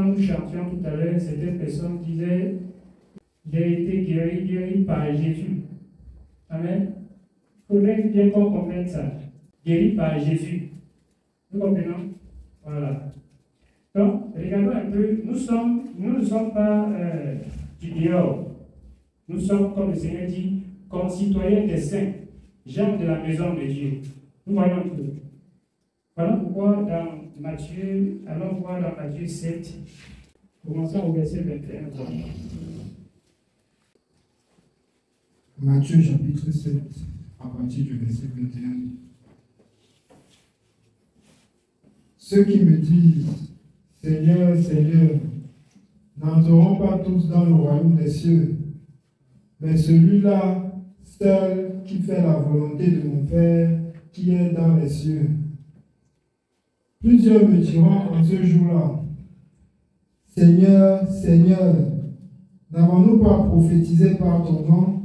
quand nous chantions tout à l'heure, certaines personnes disaient j'ai été guéri par Jésus. Amen. Il faudrait bien qu'on comprenne ça. Guéri par Jésus. Nous comprenons? Voilà. Donc, regardons un peu, nous ne sommes pas du dehors. Nous sommes, comme le Seigneur dit, concitoyens des saints, gens de la maison de Dieu. Nous voyons un peu. Voilà pourquoi dans Matthieu, allons voir dans Matthieu 7, commençons au verset 21. Matthieu chapitre 7, à partir du verset 21. Ceux qui me disent, Seigneur, Seigneur, n'entreront pas tous dans le royaume des cieux, mais celui-là, seul qui fait la volonté de mon Père qui est dans les cieux. Plusieurs me diront en ce jour-là, Seigneur, Seigneur, n'avons-nous pas prophétisé par ton nom?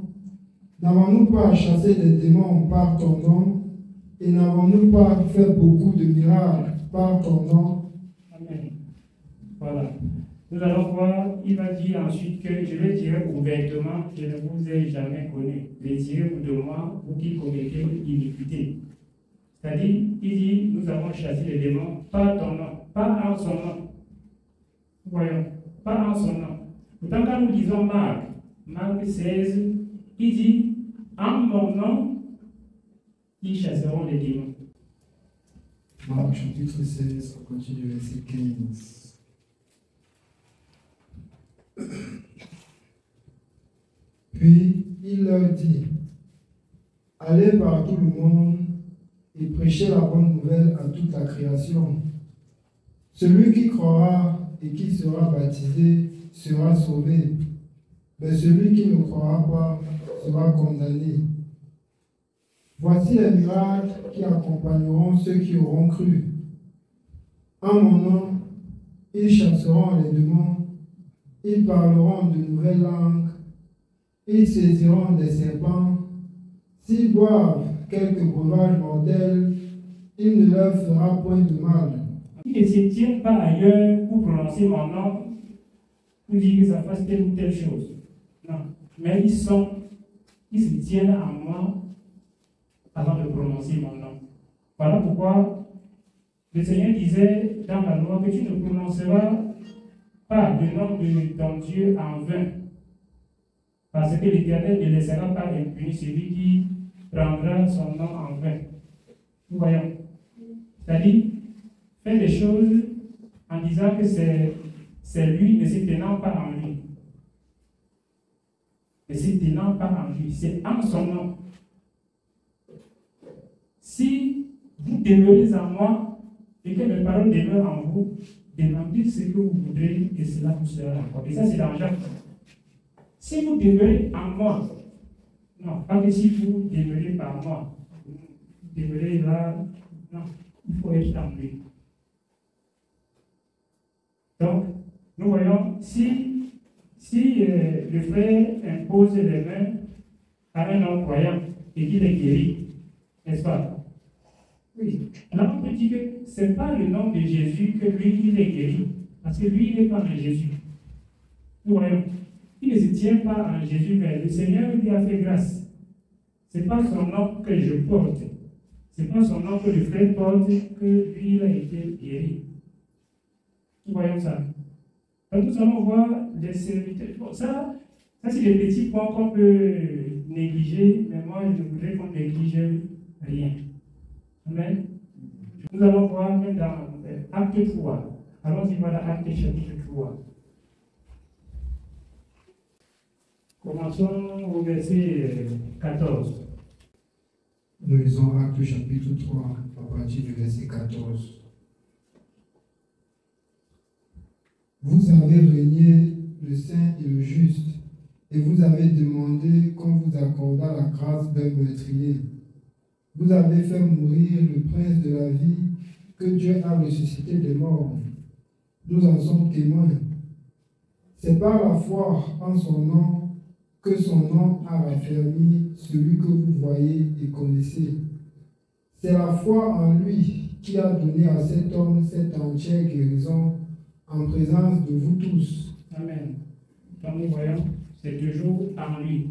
N'avons-nous pas chassé des démons par ton nom? Et n'avons-nous pas fait beaucoup de miracles par ton nom? Amen. Voilà. Nous allons voir, il va dire ensuite que je le dirai ouvertement, je ne vous ai jamais connu. Retirez-vous de moi, vous qui commettez l'iniquité. C'est-à-dire, il dit, nous avons chassé les démons par ton nom, pas en son nom. Voyons, pas en son nom. Pourtant, quand nous lisons Marc 16, il dit, en mon nom, ils chasseront les démons. Marc chapitre 16, on continue verset 15. Puis il leur dit, allez par tout le monde et prêchez la bonne nouvelle à toute la création. Celui qui croira et qui sera baptisé sera sauvé, mais celui qui ne croira pas sera condamné. Voici les miracles qui accompagneront ceux qui auront cru. En mon nom, ils chasseront les démons, ils parleront de nouvelles langues, ils saisiront des serpents. S'ils boivent quelques breuvages mortels, il ne leur fera point de mal. Ils ne se tiennent pas ailleurs pour prononcer mon nom, pour dire que ça fasse telle ou telle chose. Non. Mais ils se tiennent en moi avant de prononcer mon nom. Voilà pourquoi le Seigneur disait dans la loi que tu ne prononceras pas le nom de ton Dieu en vain. Parce que l'Éternel ne laissera pas impuni celui qui prendra son nom en vain. Nous voyons. C'est-à-dire, faire des choses en disant que c'est lui, ne se tenant pas en lui. Ne se tenant pas en lui. C'est en son nom. Si vous demeurez en moi et que mes paroles demeurent en vous, demandez ce que vous voudrez et cela vous sera accordé. Et ça, c'est dans Jacques. Si vous demeurez en moi, non, pas que si vous demeurez par moi, vous demeurez là, non, il faut être en lui. Donc, nous voyons, si le frère impose les mains à un homme croyant et qu'il est guéri, n'est-ce pas? Oui. Là, on peut dire que ce n'est pas le nom de Jésus que lui, il est guéri, parce que lui, il n'est pas en Jésus. Nous voyons. Il ne se tient pas en Jésus, mais le Seigneur lui a fait grâce. Ce n'est pas son nom que je porte. Ce n'est pas son nom que le frère porte que lui, il a été guéri. Nous voyons ça. Donc nous allons voir les serviteurs. Bon, ça c'est des petits points qu'on peut négliger, mais moi, je voudrais qu'on néglige rien. Amen. Nous allons voir même dans Acte 3. Allons-y voir dans Acte chapitre 3. Commençons au verset 14. Nous lisons Acte chapitre 3 à partir du verset 14. Vous avez régné le saint et le juste, et vous avez demandé qu'on vous accordât la grâce d'un meurtrier. Vous avez fait mourir le prince de la vie que Dieu a ressuscité des morts. Nous en sommes témoins. C'est par la foi en son nom que son nom a raffermi celui que vous voyez et connaissez. C'est la foi en lui qui a donné à cet homme cette entière guérison en présence de vous tous. Amen. Comme nous voyons, c'est toujours en lui.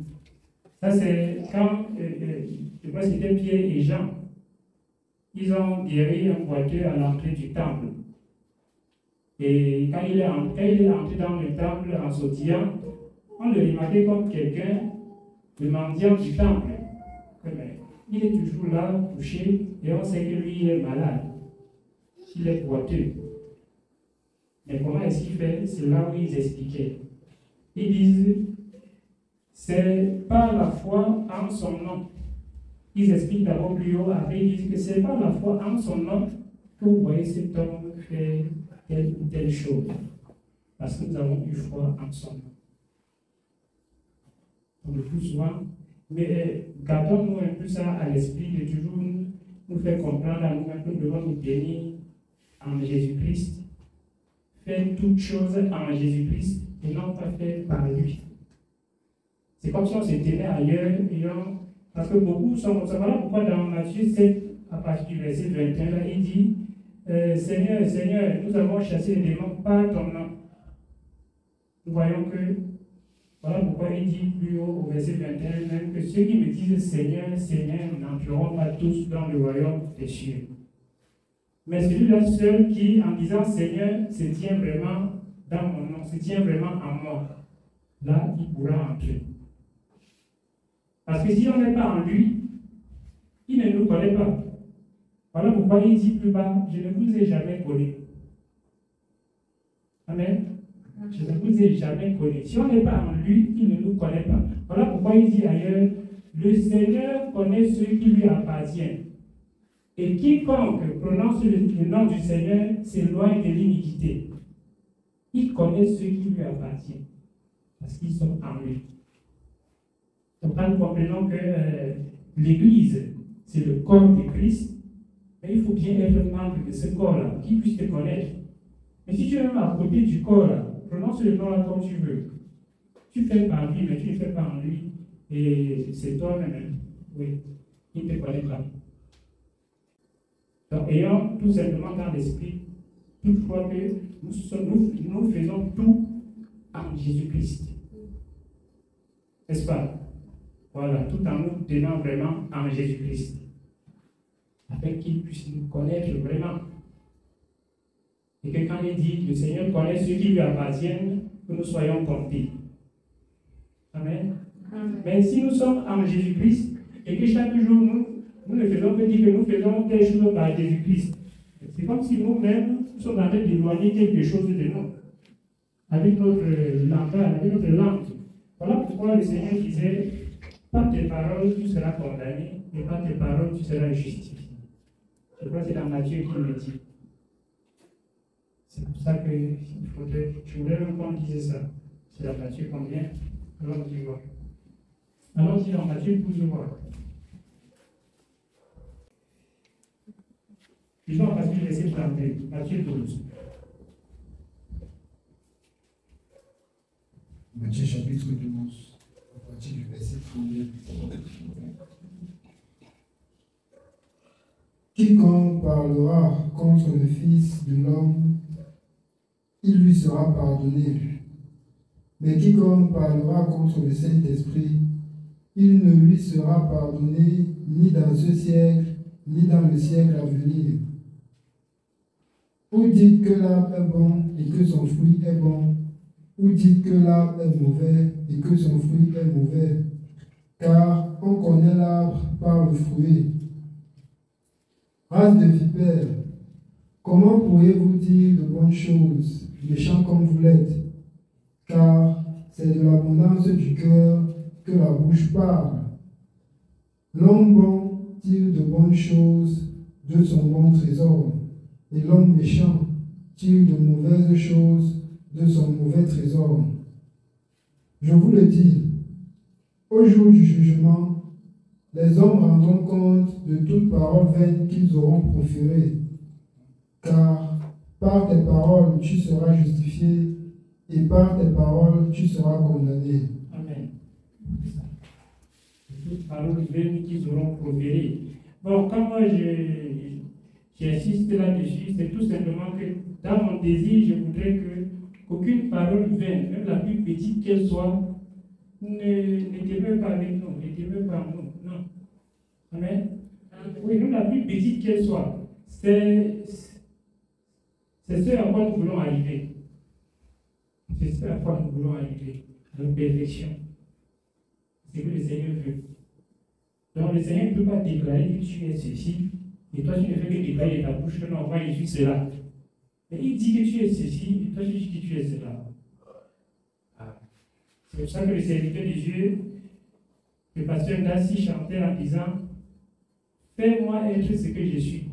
Ça, c'est quand, je crois que c'était Pierre et Jean. Ils ont guéri un boiteux à l'entrée du temple. Et quand il est entré dans le temple en sautillant, on le remarquait comme quelqu'un, le mendiant du temple. Mais il est toujours là, couché, et on sait que lui, il est malade. Il est boiteux. Mais comment est-ce qu'il fait? C'est là où ils expliquaient. Ils disent, c'est par la foi en son nom. Ils expliquent d'abord plus haut, après ils disent que c'est par la foi en son nom que vous voyez cet homme faire telle ou telle chose. Parce que nous avons eu foi en son nom. Donc, le plus souvent, mais gardons-nous un peu ça à l'esprit de toujours nous faire comprendre à nous-mêmes que nous devons nous bénir en Jésus-Christ, faire toutes choses en Jésus-Christ et non pas faire par lui. C'est comme si on se tenait ailleurs parce que beaucoup sont comme ça. Voilà pourquoi dans Matthieu 7, à partir du verset 21, là, il dit Seigneur, Seigneur, nous avons chassé les démons par ton nom. Nous voyons que, voilà pourquoi il dit plus haut au verset 21 même que ceux qui me disent Seigneur, Seigneur n'entreront pas tous dans le royaume des cieux. Mais celui-là seul qui, en disant Seigneur, se tient vraiment dans mon nom, se tient vraiment en moi, là, il pourra entrer. Parce que si on n'est pas en lui, il ne nous connaît pas. Voilà pourquoi il dit plus bas, je ne vous ai jamais connu. Amen. Je ne vous ai jamais connu. Si on n'est pas en lui, il ne nous connaît pas. Voilà pourquoi il dit ailleurs, le Seigneur connaît ceux qui lui appartiennent. Et quiconque prononce le nom du Seigneur s'éloigne de l'iniquité. Il connaît ceux qui lui appartiennent. Parce qu'ils sont en lui. Donc, nous comprenons que l'Église, c'est le corps de Christ, mais il faut bien être membre de ce corps-là, qui puisse te connaître. Mais si tu es même à côté du corps-là, prononce le nom-là comme tu veux. Tu fais par lui, mais tu ne fais pas en lui. Et c'est toi-même, oui, il ne te connaît pas. Donc, ayons tout simplement dans l'esprit, toutefois que nous faisons tout en Jésus-Christ. N'est-ce pas? Voilà, tout en nous tenant vraiment en Jésus-Christ. Afin qu'il puisse nous connaître vraiment. Et que quand il dit, le Seigneur connaît ceux qui lui appartiennent, que nous soyons comptés. Amen. Amen. Mais si nous sommes en Jésus-Christ, et que chaque jour nous ne faisons que dire que nous faisons quelque chose par Jésus-Christ, c'est comme si nous-mêmes nous sommes en train d'éloigner quelque chose de nous. Avec notre langage, avec notre langue. Voilà pourquoi le Seigneur disait, par tes paroles, tu seras condamné, et par tes paroles, tu seras justifié. Je crois que c'est dans Matthieu qu'il le dit. C'est pour ça que je voulais même qu'on dise ça. C'est dans Matthieu combien? Allons-y voir. Allons-y dans Matthieu 12 voir. Disons à partir du verset 32, Matthieu 12. Matthieu chapitre 12, à partir du verset 32. Quiconque parlera contre le Fils de l'homme, il lui sera pardonné. Mais quiconque parlera contre le Saint-Esprit, il ne lui sera pardonné ni dans ce siècle, ni dans le siècle à venir. Ou dites que l'arbre est bon et que son fruit est bon, ou dites que l'arbre est mauvais et que son fruit est mauvais, car on connaît l'arbre par le fruit. Race de vipères, comment pourriez-vous dire de bonnes choses, méchants comme vous l'êtes? Car c'est de l'abondance du cœur que la bouche parle. L'homme bon tire de bonnes choses de son bon trésor, et l'homme méchant tire de mauvaises choses de son mauvais trésor. Je vous le dis, au jour du jugement, les hommes rendront compte de toute parole vaine qu'ils auront proférée, car par tes paroles tu seras justifié, et par tes paroles tu seras condamné. Amen. Toutes paroles vaines qu'ils auront proférées. Bon, quand moi j'insiste là-dessus, c'est tout simplement que dans mon désir, je voudrais que parole vaine, même la plus petite qu'elle soit, ne demeure pas avec nous, ne demeure pas en nous. Non. Amen. Oui, même la plus petite qu'elle soit, c'est ce à quoi nous voulons arriver. C'est ce à quoi nous voulons arriver. À la perfection. C'est ce que le Seigneur veut. Donc le Seigneur ne peut pas déclarer que tu es ceci, et toi tu ne fais que déclarer de ta bouche que non, moi je suis cela. Mais il dit que tu es ceci, et toi tu dis que tu es cela. Ah. C'est pour ça que le serviteur de Dieu, le pasteur Dassi chantait en disant, fais-moi être ce que je suis.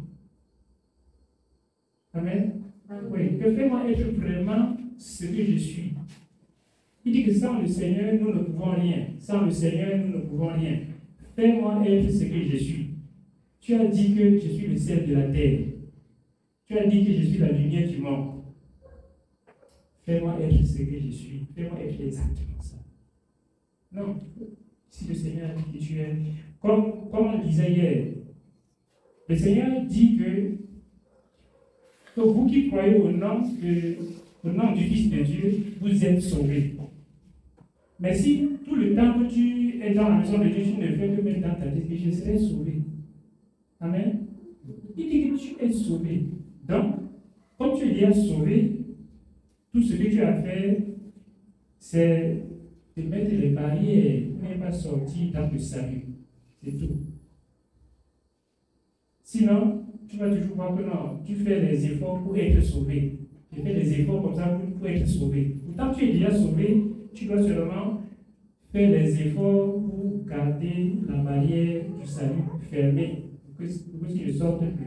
Amen. Oui, que fais-moi être vraiment ce que je suis. Il dit que sans le Seigneur, nous ne pouvons rien. Sans le Seigneur, nous ne pouvons rien. Fais-moi être ce que je suis. Tu as dit que je suis le sel de la terre. Tu as dit que je suis la lumière du monde. Fais-moi être ce que je suis. Fais-moi être exactement ça. Non. Si le Seigneur a dit que tu es... Comme on le disait hier, le Seigneur dit que vous qui croyez au nom du Fils de Dieu, vous êtes sauvés. Mais si tout le temps que tu es dans la maison de Dieu, tu ne fais que mettre dans ta tête que je serai sauvé. Amen. Il dit que tu es sauvé. Donc, quand tu es déjà sauvé, tout ce que tu as fait, c'est de mettre les barrières pour ne pas sortir dans le salut. C'est tout. Sinon, tu vas toujours voir que non, tu fais les efforts pour être sauvé. Tu fais les efforts comme ça pour être sauvé. Pourtant, tu es déjà sauvé, tu dois seulement faire les efforts pour garder la barrière du salut fermée, pour que tu ne sortes plus.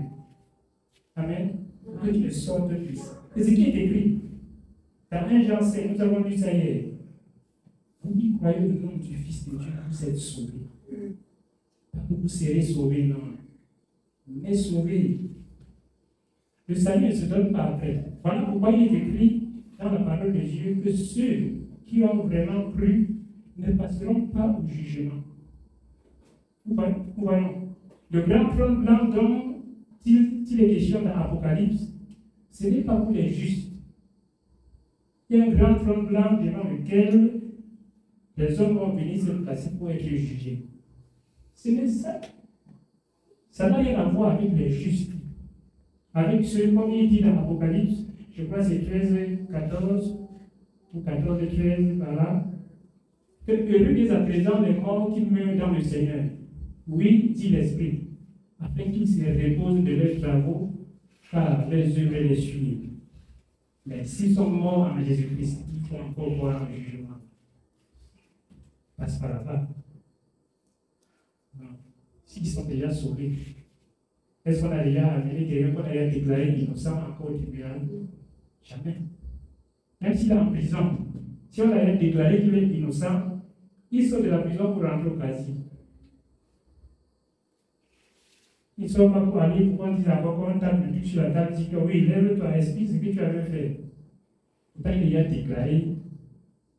Amen. Pour que tu ne sortes plus. C'est ce qui est écrit. Dans 1 Jean 5, nous avons lu ça hier. Vous qui croyez au nom du Fils de Dieu, vous êtes sauvés. Pas que vous serez sauvés, non. Mais sauvés. Le salut ne se donne pas après. Voilà pourquoi il est écrit dans la parole de Dieu que ceux qui ont vraiment cru ne passeront pas au jugement. Vous voyons, le grand trône blanc dont il est question dans l'Apocalypse, ce n'est pas pour les justes. Il y a un grand trône blanc devant lequel les hommes vont venir se placer pour être jugés. Ce n'est ça. Ça n'a rien à voir avec les justes. Avec ceux, comme il dit dans l'Apocalypse, je crois que c'est 13, 14, ou 14, 13, par là, que heureux dès à présent les morts qui meurent dans le Seigneur. Oui, dit l'Esprit, afin qu'ils se reposent de leurs travaux, car leurs œuvres les suivent. Mais s'ils sont morts en Jésus-Christ, il faut encore voir le jugement. Passe par là-bas. S'ils sont déjà sauvés, est-ce qu'on a déjà amené quelqu'un qu'on a déjà déclaré innocent encore au tribunal? Jamais. Même s'il est en prison, si on a déclaré qu'il est innocent, il sort de la prison pour rentrer au casier. Il ne sort pas pour aller, pour qu'on dise encore qu'on tape le truc sur la table, dit que oui, lève-toi, explique ce que tu avais fait. Pourtant, il est déjà déclaré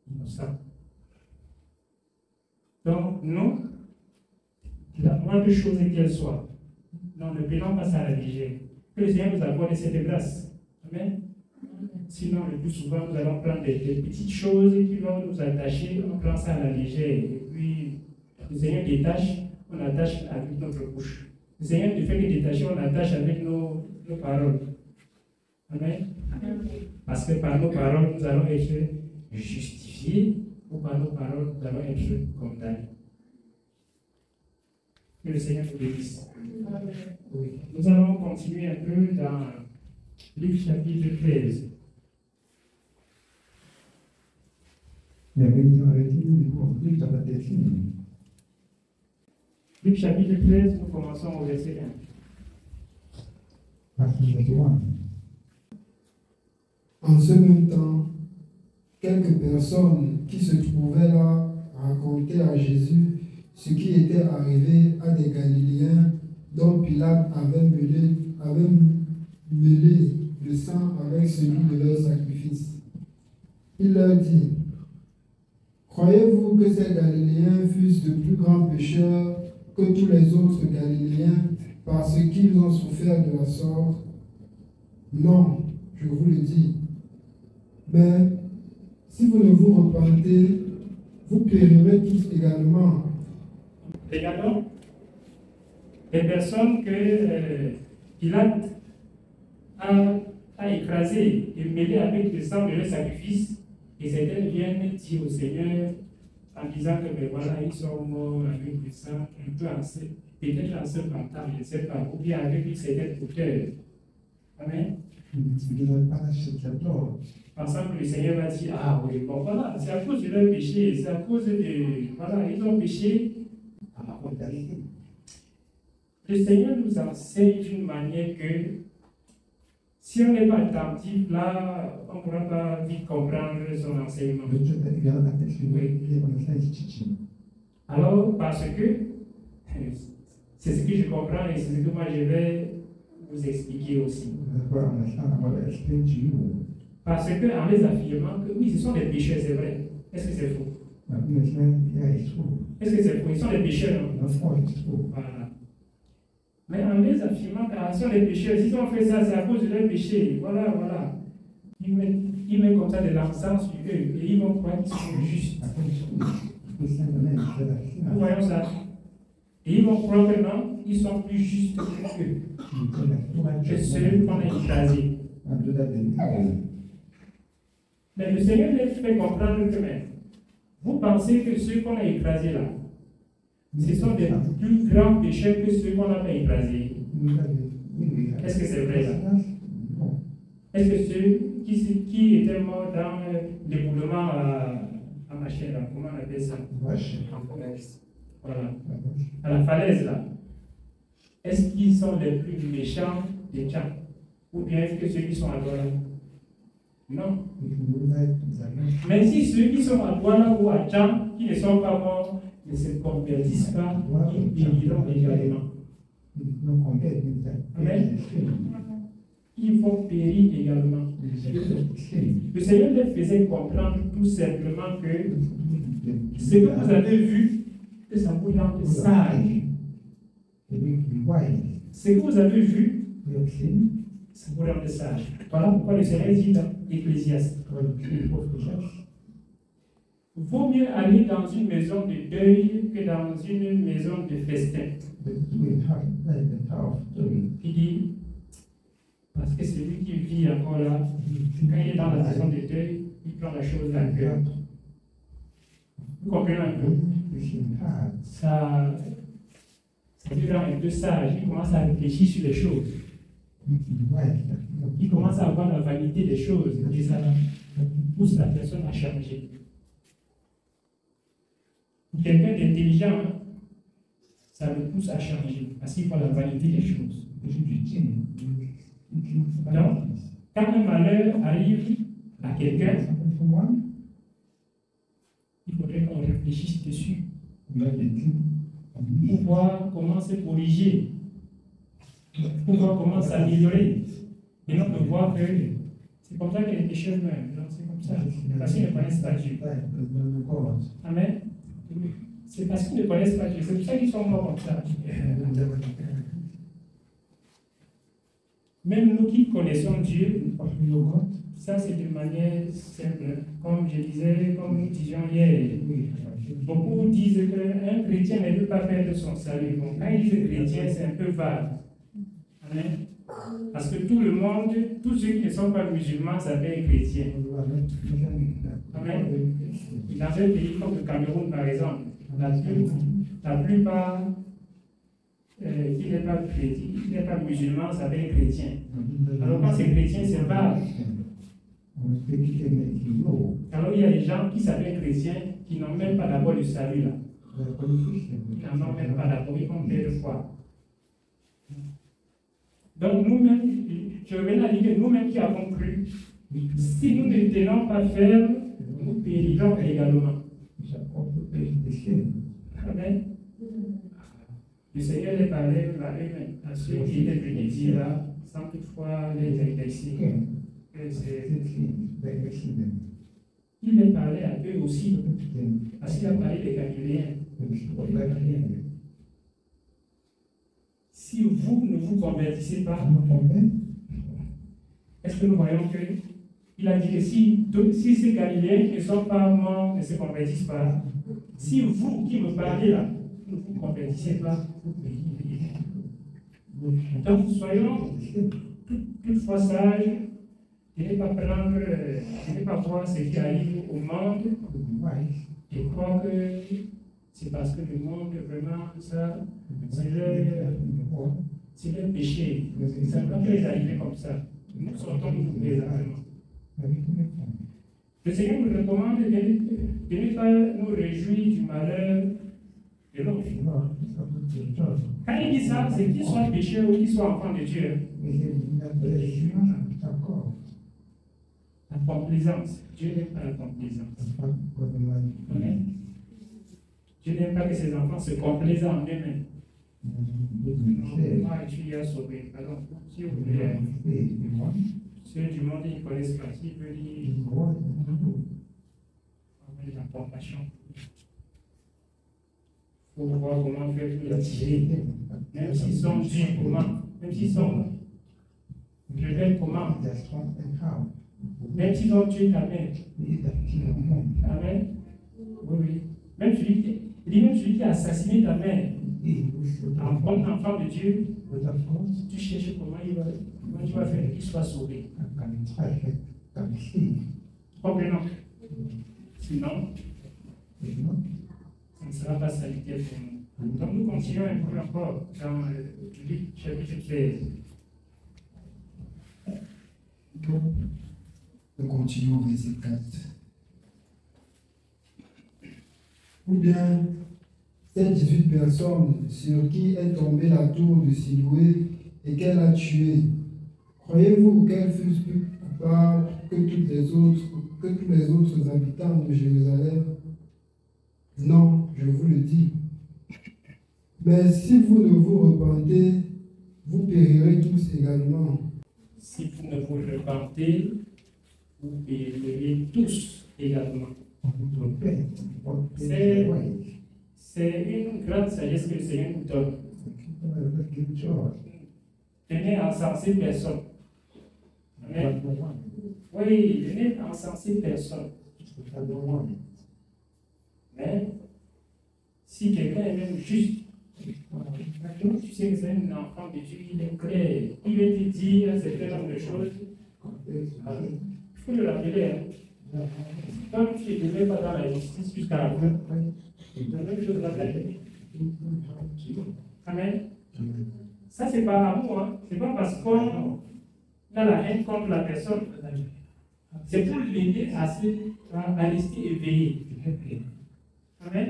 innocent. Donc, nous, la moindre chose qu'elle soit, non, ne prenons pas ça à la légère. Que le Seigneur nous accorde cette grâce. Amen. Sinon, le plus souvent, nous allons prendre des petites choses qui vont nous attacher, on prend ça à la légère. Et puis, le Seigneur détache, on attache avec notre bouche. Le Seigneur ne fait que détacher, on attache avec nos paroles. Amen. Parce que par nos paroles, nous allons être justifiés, ou par nos paroles, nous allons être condamnés. Que le Seigneur nous bénisse. Oui. Nous allons continuer un peu dans Luc chapitre 13. Luc chapitre 13, nous commençons au verset 1. En ce même temps, quelques personnes qui se trouvaient là racontaient à Jésus ce qui était arrivé à des Galiléens dont Pilate avait mêlé le sang avec celui de leur sacrifice. Il leur dit: croyez-vous que ces Galiléens fussent de plus grands pécheurs que tous les autres Galiléens parce qu'ils ont souffert de la sorte? Non, je vous le dis. Mais Si vous ne vous repentez, vous périrez tous également. Regardons les personnes que Pilate a écrasées et mêlées avec le sang de leur sacrifice, et certaines viennent dire au Seigneur en disant que ben voilà, ils sont morts avec le sang, un peu peut-être en se vantant, je ne sais pas, ou bien avec une certaine hauteur. Amen. Pensant que le Seigneur va dire, ah oui, bon voilà, c'est à cause de leur péché, c'est à cause de, voilà, ils ont péché. Le Seigneur nous enseigne d'une manière que si on n'est pas attentif là, on ne pourra pas vite comprendre son enseignement. Alors, parce que c'est ce que je comprends et c'est ce que moi je vais vous expliquer aussi. Parce que en les affirmant que oui, ce sont des pécheurs, c'est vrai. Est-ce que c'est faux? Est-ce que c'est faux? Ils sont des pécheurs, non? Voilà. Mais en les affirmant qu'ils sont des pécheurs, s'ils ont fait ça, c'est à cause de leur péché. Voilà, voilà. Ils mettent comme ça de l'encens sur eux et ils vont croire qu'ils sont justes. Nous voyons ça. Et ils vont croire que non, ils sont plus justes que eux, que ceux qu'on a écrasés. Mais le Seigneur les fait comprendre que même, vous pensez que ceux qu'on a écrasés là, ce sont des plus grands pécheurs que ceux qu'on n'a pas écrasés. Est-ce que c'est vrai là? Est-ce que ceux qui étaient morts dans l'éboulement à Machin, là, comment on appelle ça? Voilà. À la falaise là. Est-ce qu'ils sont les plus méchants des gens? Ou bien est-ce que ceux qui sont à Douala? Non. Mais si ceux qui sont à Douala ou à Tcham, qui ne sont pas morts, ne se convertissent pas, ils périront également. Amen. Ils vont périr également. Le Seigneur les faisait comprendre tout simplement que ce que vous avez vu, que ça vous rend sage. Ce que vous avez vu, ça vous rend sage. Voilà pourquoi le Seigneur dit dans Ecclésiaste, vaut mieux aller dans une maison de deuil que dans une maison de festin. Il dit, parce que celui qui vit encore là, quand il est dans la maison de deuil, il prend la chose à cœur. Vous comprenez un peu? Ça lui rend un peu sage, il commence à réfléchir sur les choses. Il commence à avoir la vanité des choses et ça pousse la personne à changer. Quelqu'un d'intelligent, ça le pousse à changer parce qu'il voit la vanité des choses. Donc, quand un malheur arrive à quelqu'un, il faudrait qu'on réfléchisse dessus pour voir comment se corriger, pour voir comment s'améliorer. Et non de voir que c'est comme ça que les pécheurs meurent. C'est comme ça. Parce qu'ils ne connaissent pas Dieu. Amen. C'est parce qu'ils ne connaissent pas Dieu. C'est pour ça qu'ils sont morts comme ça. Même nous qui connaissons Dieu, ça c'est de manière simple. Comme je disais, comme nous disions hier, beaucoup disent qu'un chrétien ne peut pas perdre son salut. Bon, quand ils disent chrétien, c'est un peu vague. Amen. Parce que tout le monde, tous ceux qui ne sont pas musulmans s'appellent chrétiens. Amen. Dans un pays comme le Cameroun, par exemple, la plupart qui n'est pas chrétien, qui n'est pas musulman s'appelle chrétien. Alors quand c'est chrétien, c'est vague. Alors il y a des gens qui s'appellent chrétiens qui n'ont même pas d'abord le salut là. Ils n'en ont même pas d'abord, ils ont fait de foi. Donc nous-mêmes, je reviens à dire que nous-mêmes qui avons cru, si nous ne tenons pas ferme, nous périrons également. Amen. Le Seigneur les parlait à ceux qui étaient venus dire là, sans toutefois les indexer. Il les parlait à eux aussi, parce qu'il a parlé des Galiléens. Si vous ne vous convertissez pas, est-ce que nous voyons que Il a dit que si ces Galiléens ne sont pas morts, ne se convertissent pas, si vous qui me parlez là, ne vous convertissez pas, vous payez. Donc, soyons toutefois sages, de ne pas prendre, de ne pas voir ce qui arrive au monde. Je crois que c'est parce que le monde, vraiment, ça, c'est leur péché. Ça ne va pas les arriver comme ça. Nous sortons de présentement. Le Seigneur nous recommande de ne pas nous réjouir du malheur de l'autre. Quand il dit ça, c'est qu'il soit pécheur ou qu'il soit enfant de Dieu. La complaisance. Dieu n'aime pas la complaisance. Amen. Dieu n'aime pas que ses enfants se complaisent en eux-mêmes. Moi, tu y as sauvé. Alors, si vous voulez, ceux du monde, ils ne connaissent pas. S'ils veulent dire, la compassion. Il faut voir comment faire pour les tirer. Même s'ils sont durs, comment. Même s'ils sont rebelles, comment. Même s'ils ont tué ta mère. Amen. Oui, oui. Même celui qui a assassiné ta mère, en bon enfant de Dieu, tu cherches comment tu vas faire qu'il soit sauvé. Comprenons. Sinon, ça ne sera pas salutaire pour nous. Donc nous continuons un peu encore dans Luc chapitre 13. Nous continuons au verset 4. Ou bien, ces 18 personnes sur qui est tombée la tour de Siloé et qu'elle a tué, croyez-vous qu'elles fussent plus coupables que tous les autres habitants de Jérusalem? Non, je vous le dis. Mais si vous ne vous repentez, vous périrez tous également. Si vous ne vous repentez, vous périrez tous également. C'est une grande sagesse que le Seigneur nous donne. Je n'ai encensé personne. Amen. Oui, je n'ai encensé personne. Mais si quelqu'un est même juste, tu sais que c'est un enfant de Dieu, il est clair. Il va te dire un certain nombre de choses. Il faut le rappeler. Hein. Quand tu ne devais pas dans la justice jusqu'à la fin, la même chose va t'arriver. Amen. Ça, c'est par amour. Hein. Ce n'est pas parce qu'on a la haine contre la personne. C'est pour l'aider à rester éveillé. Amen.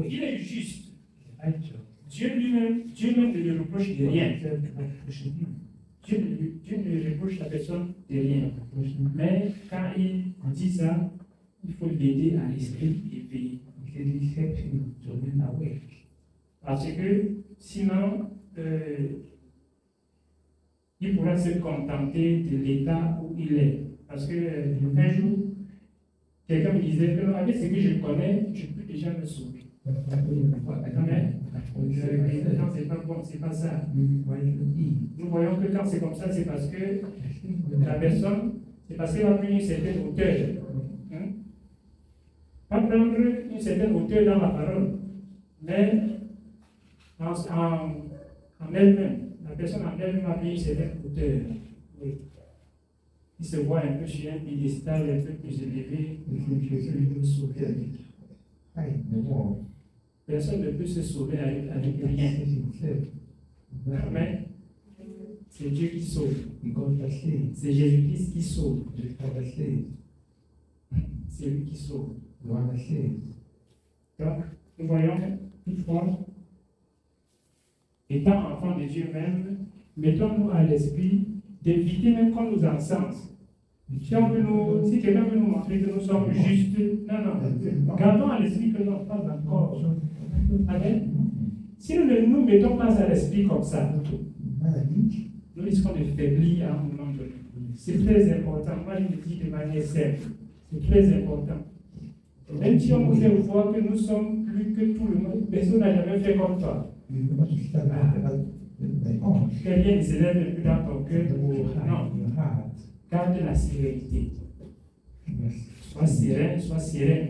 Il est juste. Dieu lui-même ne lui reproche de rien. Dieu ne lui reproche la personne de rien. Mais quand il dit ça, il faut l'aider à rester éveillé. Parce que sinon, il pourra se contenter de l'état où il est. Parce que un jour, quelqu'un me disait que avec ce que je connais, je peux déjà me sauver. Amen. Non, c'est pas bon, c'est pas ça. Nous voyons que quand c'est comme ça, c'est parce que la personne, c'est parce qu'elle a pris une certaine hauteur. Hein? Pas prendre une certaine hauteur dans la parole, mais en elle-même. La personne en elle-même a pris une certaine hauteur. Oui. Il se voit un peu sur un piédestal un peu plus élevé. Personne ne peut se sauver avec rien. Amen. C'est Dieu qui sauve. C'est Jésus-Christ qui sauve. C'est lui qui sauve. Donc, nous voyons toutefois, étant enfants de Dieu même, mettons-nous à l'esprit d'éviter même qu'on nous encense. Si quelqu'un veut nous montrer que nous sommes justes, non. Gardons à l'esprit que non, pas encore. Amen. Si nous ne nous mettons pas à l'esprit comme ça, nous risquons de faiblir à un moment donné. C'est très important. Moi, je le dis de manière simple. C'est très important. Même si on vous fait voir que nous sommes plus que tout le monde, personne n'a jamais fait comme toi. Que rien ne s'élève plus dans ton cœur. Non. Garde la sérénité. Sois serein, sois sereine.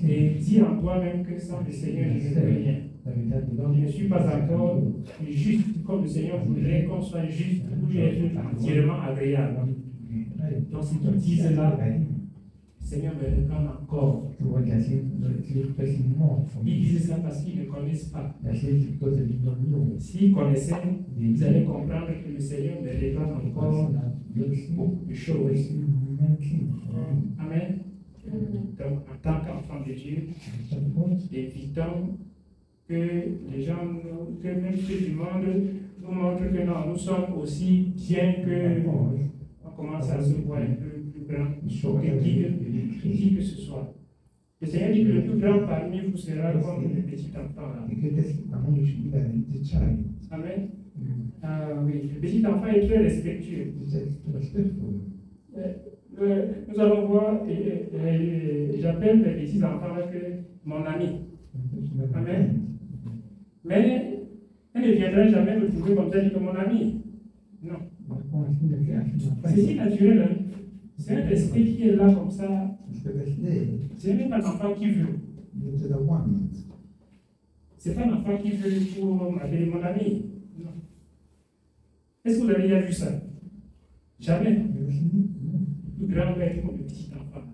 Et dis en toi-même que sans le Seigneur, je ne peux rien. Je ne suis pas encore juste comme le Seigneur voudrait qu'on soit juste pour lui être entièrement agréable. Donc si tu dis cela, le Seigneur me réclame encore. Ils disent ça parce qu'ils ne connaissent pas. S'ils connaissaient, ils allaient comprendre que le Seigneur me réclame encore beaucoup de choses. Amen. Donc, en tant qu'enfant de Dieu, évitons que les gens, que même ceux du monde nous montrent que non, nous sommes aussi bien que on commence à se voir un peu plus grand que qui que ce soit. Le Seigneur dit que le plus grand parmi vous sera comme le petit enfant là. Amen. Ah oui, le petit enfant est très respectueux. Nous allons voir, j'appelle les petits enfants que mon ami. Amen. Mais elle ne viendra jamais me trouver comme ça, dit que mon ami. Non. C'est si naturel. Hein? C'est un esprit qui est là comme ça. Ce n'est pas un enfant qui veut. C'est pas un enfant qui veut pour m'appeler mon ami. Non. Est-ce que vous avez déjà vu ça? Jamais. Le grand va être comme le petit enfant.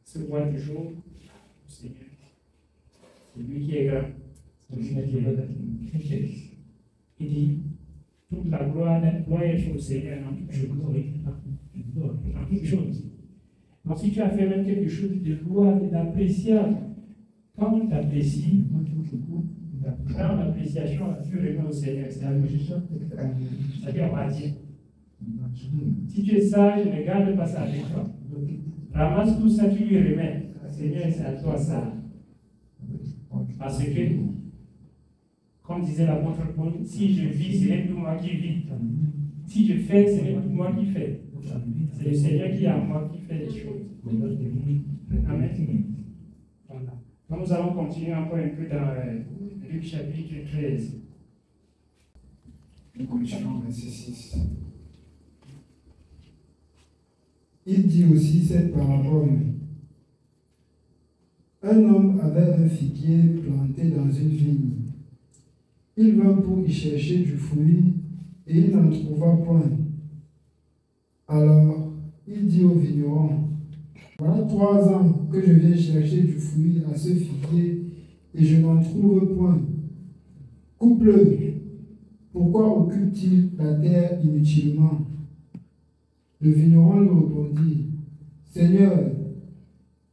Se voit toujours au Seigneur. C'est lui qui est grand. Il dit, toute la gloire doit être au Seigneur en toutes choses. En toutes choses. Donc si tu as fait même quelque chose de gloire et d'appréciable, quand on t'apprécie, quand l'appréciation a pu revenir au Seigneur, c'est la position. C'est-à-dire, on va dire, si tu es sage, ne garde pas ça avec toi. Ramasse tout ça, tu lui remets. Seigneur, c'est à toi ça. Parce que, comme disait l'apôtre Paul, si je vis, ce n'est plus moi qui vis. Si je fais, ce n'est plus moi qui fais. C'est le Seigneur qui est en moi qui fait les choses. Amen. Voilà. Donc nous allons continuer encore un peu dans Luc chapitre 13. Nous continuons verset 6. Il dit aussi cette parabole. Un homme avait un figuier planté dans une vigne. Il vint pour y chercher du fruit et il n'en trouva point. Alors, il dit au vigneron, voilà 3 ans que je viens chercher du fruit à ce figuier et je n'en trouve point. Coupe-le. Pourquoi occupe-t-il la terre inutilement? Le vigneron lui répondit, Seigneur,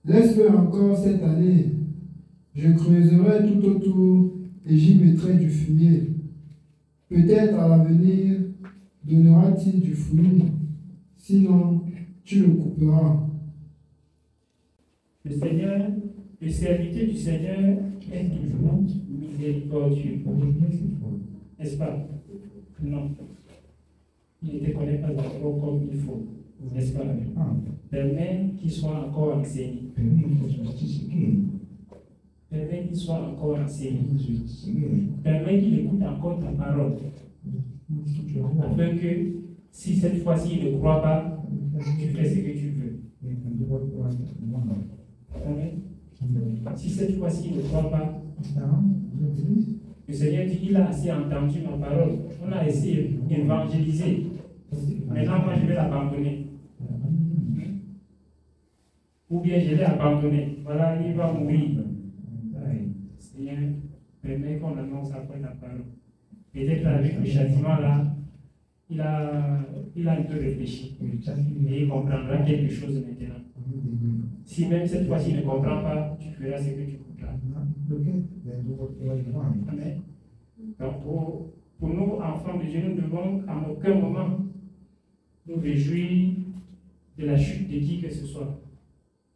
laisse-le encore cette année. Je creuserai tout autour et j'y mettrai du fumier. Peut-être à l'avenir donnera-t-il du fruit, sinon tu le couperas. Le Seigneur, le serviteur du Seigneur est toujours miséricordieux. N'est-ce pas? Non. Il ne te connaît pas encore comme il faut. N'est-ce pas? Permets qu'il soit encore enseigné. Permets qu'il soit encore enseigné. Permets qu'il écoute encore ta parole. Afin que, si cette fois-ci il ne croit pas, tu fais ce que tu veux. Amen. Si cette fois-ci il ne croit pas, le Seigneur dit qu'il a assez entendu ma parole. On a essayé d'évangéliser. Maintenant, moi, je vais l'abandonner. Ou bien je l'ai abandonné. Voilà, il va mourir. Seigneur, permet qu'on annonce après la parole. Peut-être avec le châtiment là, il a un peu réfléchi. Et il comprendra quelque chose maintenant. Si même cette fois-ci il ne comprend pas, tu feras ce que tu voudras. Amen. Donc pour nous, enfants de Dieu, nous devons en aucun moment nous réjouir de la chute de qui que ce soit.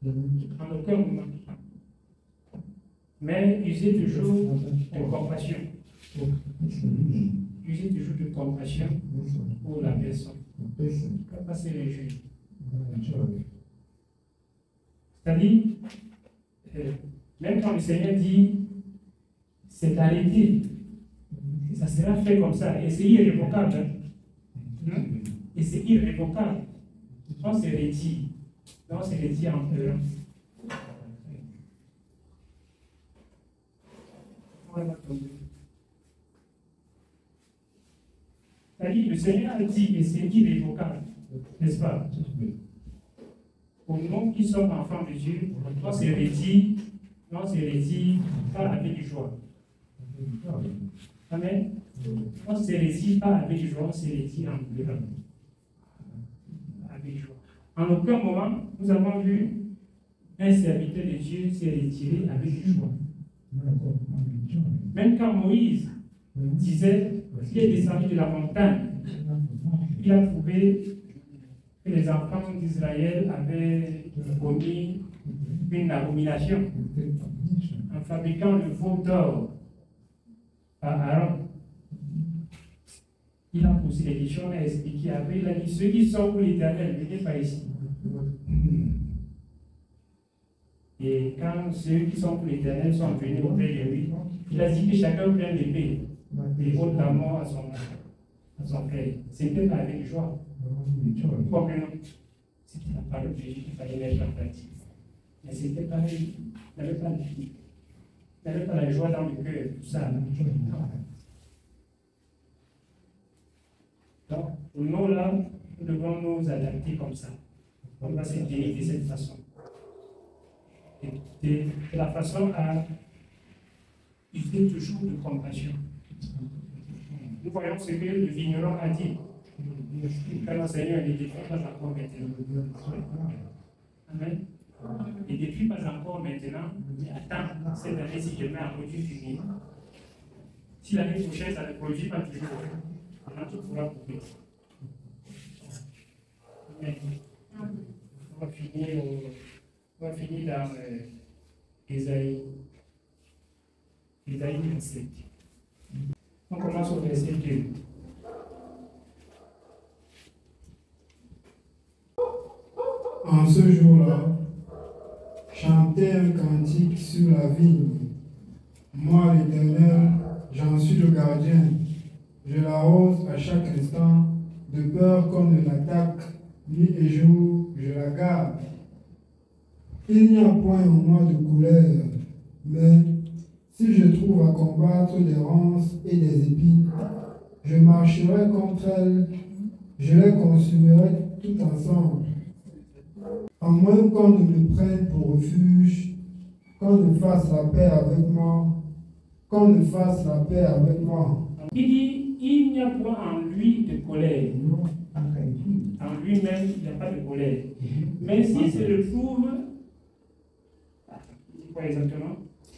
En aucun moment. Mais user toujours de compassion. User toujours de compassion pour la personne. Pas se réjouir. C'est-à-dire, même quand le Seigneur dit c'est arrêté, ça sera fait comme ça, et c'est irrévocable. Hein? et c'est irrévocable. On se retire. Donc, on se retire en pleurant. C'est-à-dire, le Seigneur a dit, et c'est irrévocable, n'est-ce pas? Pour nous qui sommes enfants de Dieu, on se retire pas avec joie. Amen. On se retire pas avec joie, on se retire en pleurant. Avec joie. En aucun moment, nous avons vu un serviteur de Dieu se retirer avec joie. Même quand Moïse disait qu'il est descendu de la montagne, il a trouvé que les enfants d'Israël avaient commis une abomination en fabriquant le veau d'or à Aaron. Il a posé des questions, il a expliqué. Après, il a dit, ceux qui sont pour l'Éternel, venez pas ici. Et quand ceux qui sont pour l'Éternel sont venus auprès de lui, il a dit que chacun prenne l'épée et ôte la mort à son frère. C'était pas avec joie. Comprenons. C'était la parole de Jésus qu'il fallait mettre en pratique. Mais c'était pas, il n'avait pas la joie dans le cœur, tout ça. Donc, pour nous là, nous devons nous adapter comme ça. On va se tenir de cette façon. De la façon à user toujours de compassion. Nous voyons ce que le vigneron a dit. Quand le Seigneur ne détruit pas encore maintenant. Amen. Ne détruit pas encore maintenant, mais attends, cette année, si je mets un produit fini, si l'année prochaine, ça ne produit pas toujours, on a tout pourra couper. Amen. On va finir dans Ésaïe 27. On commence au verset 2. En ce jour-là, chantez un cantique sur la vigne. Moi, l'Éternel, j'en suis le gardien. Je l'arrose à chaque instant, de peur qu'on ne l'attaque, nuit et jour, je la garde. Il n'y a point en moi de colère, mais si je trouve à combattre des ronces et des épines, je marcherai contre elles, je les consumerai tout ensemble. À moins qu'on ne me prenne pour refuge, qu'on ne fasse la paix avec moi, qu'on ne fasse la paix avec moi. Il dit, il n'y a point en lui de colère. En lui-même, il n'y a pas de colère. Mais s'il se retrouve, il dit quoi exactement?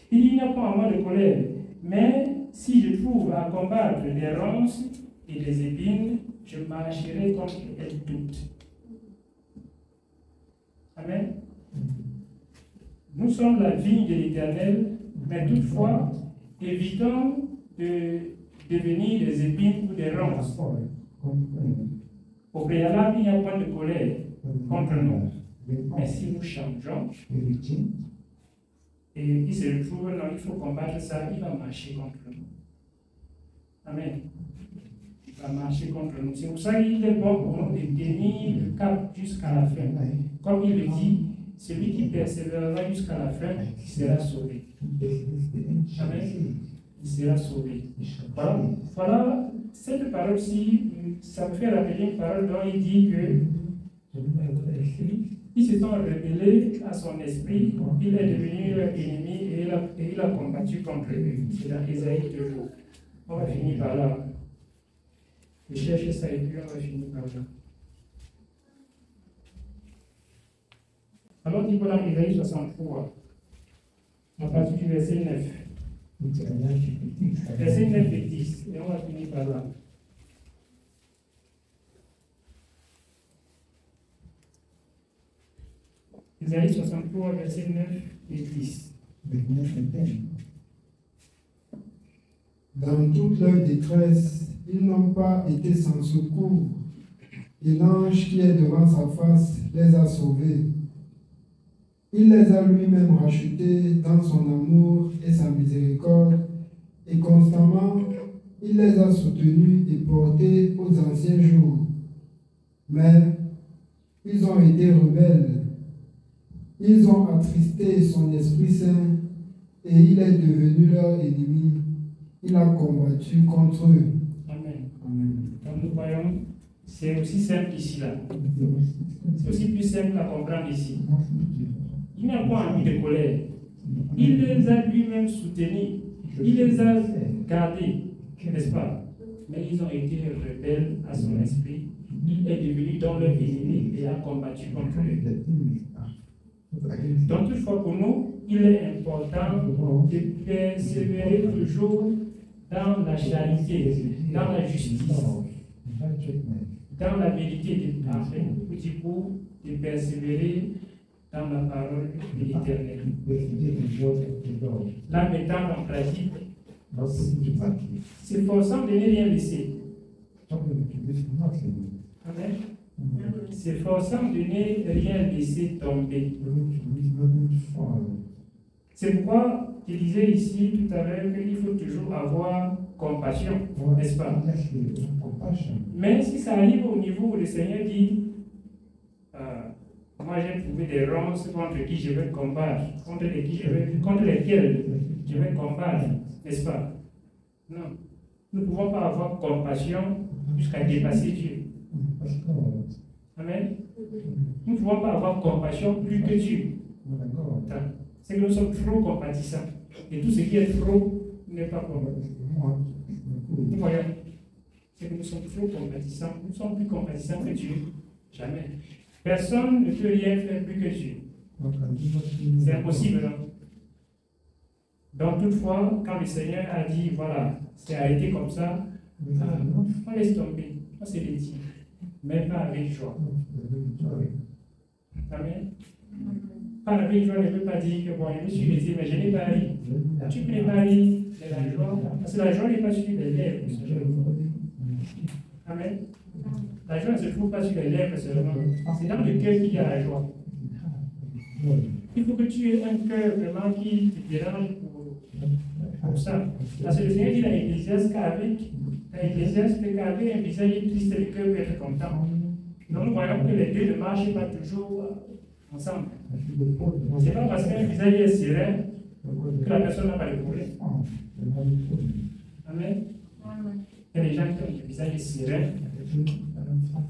Il dit, il n'y a pas en moi de colère. Mais si je trouve à combattre des ronces et des épines, je marcherai contre elles toutes. Amen. Nous sommes la vigne de l'Éternel, mais toutefois, évitons de devenir des épines ou des ronces. Au préalable, il n'y a pas de colère contre nous. Mais si nous changeons, et il se retrouve, non, il faut combattre ça, il va marcher contre nous. Amen. Il va marcher contre nous. C'est pour ça qu'il est bon pour nous de tenir le cap jusqu'à la fin. Comme il le dit, celui qui persévérera jusqu'à la fin sera sauvé. Amen. Il sera sauvé. Voilà, cette parole-ci, ça me fait rappeler une parole dont il dit que ils se sont rebellés à son esprit, il est devenu leur ennemi et il a combattu contre eux. C'est dans Ésaïe 2. On va finir par là. Je cherche ça et puis on va finir par là. Alors, il voilà Ésaïe 63, à partir du verset 9. Verset 9 et 10, et on va finir par là. Ésaïe 63, verset 9 et 10. Dans toute leur détresse, ils n'ont pas été sans secours, et l'ange qui est devant sa face les a sauvés. Il les a lui-même rachetés dans son amour et sa miséricorde, et constamment, il les a soutenus et portés aux anciens jours. Mais ils ont été rebelles. Ils ont attristé son Esprit Saint et il est devenu leur ennemi. Il a combattu contre eux. Amen. Amen. Donc nous voyons, c'est aussi simple ici là. C'est aussi plus simple à comprendre ici. Il n'a pas envie de colère. Il les a lui-même soutenus. Il les a gardés, n'est-ce pas? Mais ils ont été rebelles à son esprit. Il est devenu dans leur ennemi et a combattu contre eux. Donc, toutefois, pour nous, il est important de persévérer toujours dans la charité, dans la justice, dans la vérité du coup, de persévérer dans la parole de l'Éternel. La mettant en pratique, s'efforçant de ne rien laisser. Amen. S'efforçant de ne rien laisser tomber. C'est pourquoi je disais ici tout à l'heure qu'il faut toujours avoir compassion, n'est-ce pas? Mais si ça arrive au niveau où le Seigneur dit moi j'ai trouvé des ronces contre qui je vais combattre, contre lesquelles je vais combattre, n'est-ce pas? Non. Nous ne pouvons pas avoir compassion jusqu'à dépasser Dieu. Amen. Nous ne pouvons pas avoir compassion plus que Dieu. C'est que nous sommes trop compatissants. Et tout ce qui est trop n'est pas bon. Nous voyons. C'est que nous sommes trop compatissants. Nous sommes plus compatissants que Dieu. Jamais. Personne ne peut rien faire plus que Dieu. C'est impossible. Non? Donc, toutefois, quand le Seigneur a dit, voilà, c'est arrêté comme ça, on laisse tomber. On se retire. Mais pas avec joie. Amen. Pas avec joie ne veut pas dire que bon, je me suis laissé, mais je n'ai pas ri. Tu peux pas rire de la joie, parce que la joie n'est pas sur les lèvres. Amen. La joie ne se trouve pas sur les lèvres seulement. C'est dans le cœur qu'il y a la joie. Il faut que tu aies un cœur vraiment qui te dérange pour ça. Parce que le Seigneur dit dans l'Ecclésiaste qu'avec un visage triste, le cœur peut être content. Donc nous voyons que les deux ne marchent pas toujours ensemble. Ce n'est pas parce qu'un visage est serein que la personne n'a pas de problème. Amen. Il y a des gens qui ont le visage serein,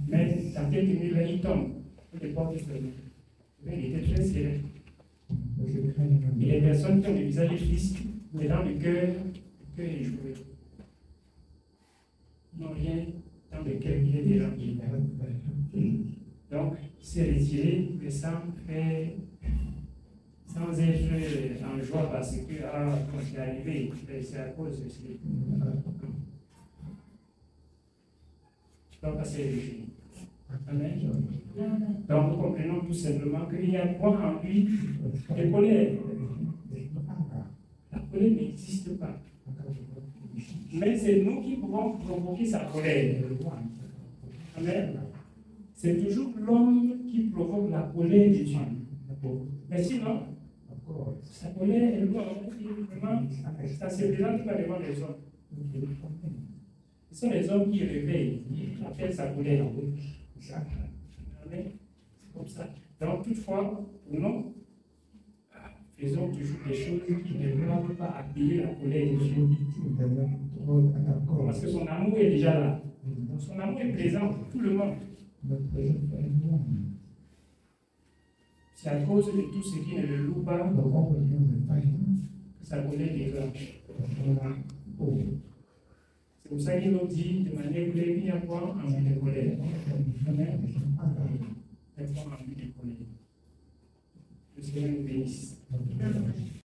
mais dans quelques minutes, ils tombent. Les portes fermées. Il était très serein. Et les personnes qui ont le visage triste, mais dans le cœur est joué. Non, rien dans le cœur qui est dérangé. Donc, se retirer, le sang fait sans être en joie parce que, quand c'est arrivé, c'est à cause de cela. Donc, c'est régi. Amen. Donc, nous comprenons tout simplement qu'il y a point en lui de colère. La colère n'existe pas. Mais c'est nous qui pouvons provoquer sa colère. Amen. C'est toujours l'homme qui provoque la colère de Dieu. Mais sinon, sa colère, elle doit vraiment, ça se présente pas devant les hommes. Ce sont les hommes qui réveillent, qui appellent sa colère. Amen. C'est comme ça. Donc, toutefois, pour nous, faisons toujours des choses qui ne doivent pas appeler la colère de Dieu. Parce que son amour est déjà là. Son amour est présent pour tout le monde. C'est à cause de tout ce qui ne le loue pas que sa colère déclenche. C'est pour ça qu'il nous dit de manière claire qu'il y a quoi en vue de colère. Amen. Il y a quoi en vue de colère. Que le Seigneur nous bénisse.